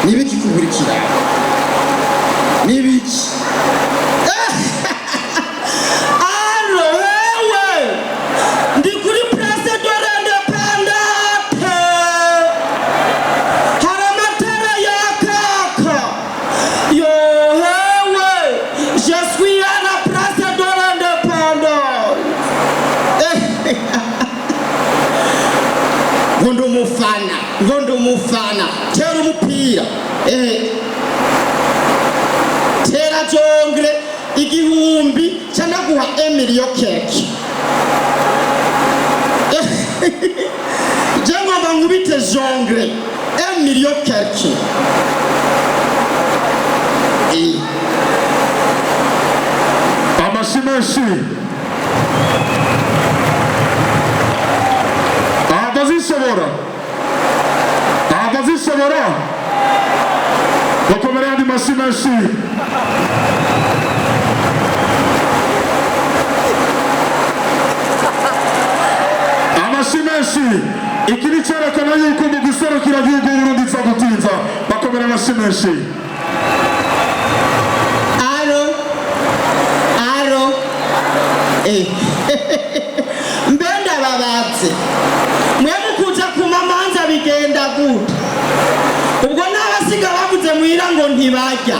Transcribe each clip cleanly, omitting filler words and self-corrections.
nibiki kukurikira nibiki ngondo mufana tera umupira tera jongre igihumbi cyanaguha Emilio keke jango bangubite jongre Emilio keke Amashimeshi abazishobora bakomere andi mashyi menshi amashyi menshi. Iki ni cyerekana yuko mu guserukira igihugu Burundi nzagutinza bakomere amashyi menshi. aro mbenda babatse mwe mukuja kumamanza bigenda gute ubwo n'abasiga bavuze muhira ngo ntibajya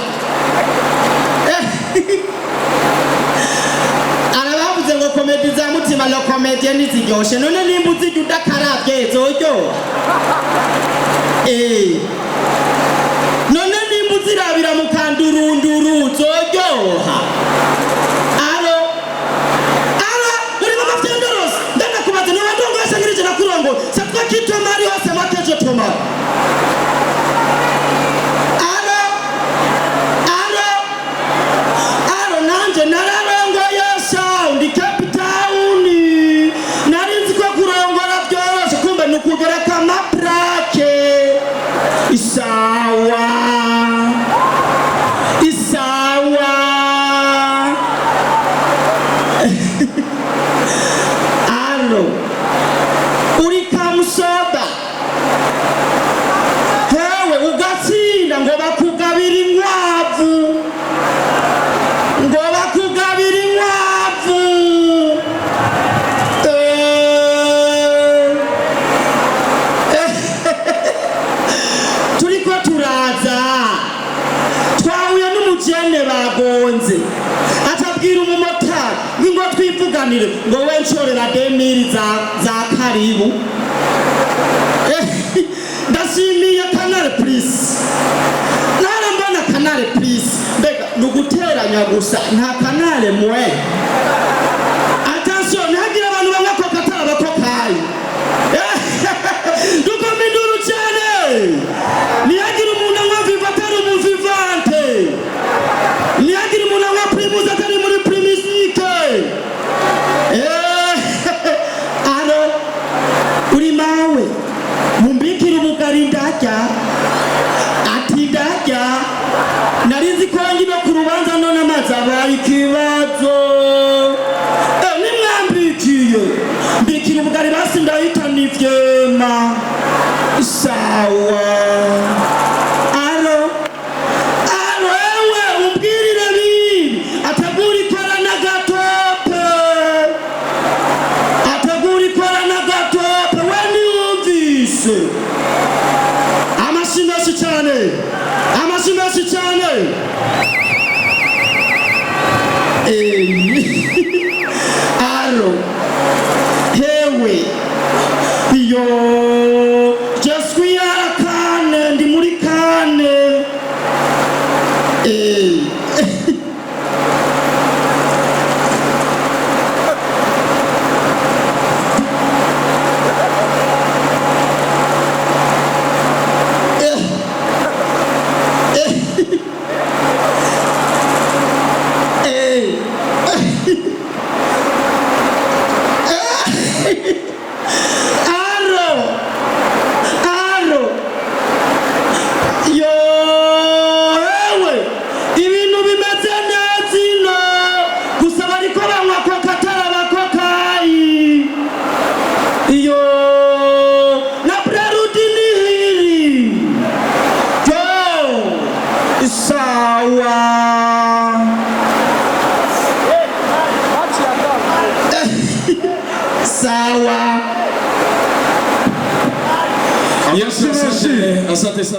arabavuze ngo komedi za mutima lo komedi ntiziryoshe none nimba uzijya udakarabye zoryo none nimba uzirabira mu kandurunduru zoryoha c'est toi qui te maries, c'est moi que je te marie. Alors, nanje nararongo yesha ndi kapitauni narinzi ko kurongora byoroshye kumbe nukugera kama plaque isawa soda hewe ugatsinda ngo bakugabira inkwavu turiko turaza twahuye n'umujene bagonze atabwira umumotari ngo twivuganire ngo we nshorera 2000 za karibu ndashimiye Canal Plus narambona Canal Plus mbega nuguteranya gusa nta Canal mwe attention ntagira abantu bamwe ko katara bakokayi dukominduru cyane niyagira umuntu nka viva atari mu vivante niyagira umuntu nka primus atari muri primusike uri mawe mumbikira ubugari ndajya ati ndajya narizi ko ngiye ku rubanza none amazi abaye ikibazo nimwambikiye mbikira ubugari basi ndahita nivyema sawa ewe umbwirire bibi ategura ikora na gatope wendi wumvise amashyi menshi cyane aro hewe iyo jeswi yarakane ndi muri kane sawa. Sawa. Asante sana.